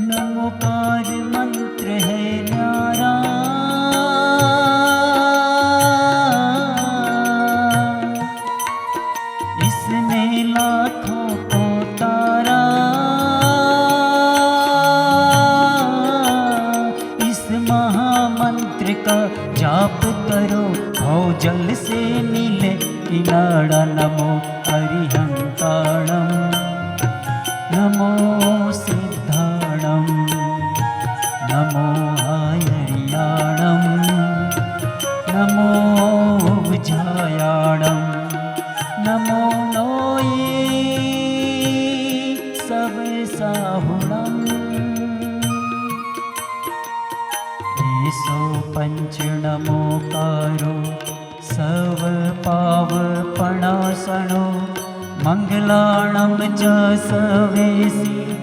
नमोकार मंत्र है न्यारा, इसने लाखों को तारा। इस महामंत्र का जाप करो, भव जल से मिले किनारा। नमो अरिहंताणम, नमो सिद्धाणम, नमो आयर्याणम, नमो विजयाणम, नमो नोये सब साहुणम। एसो पंच नमोकारो सव पाव पणासणो, मंगलाणम च सवेसी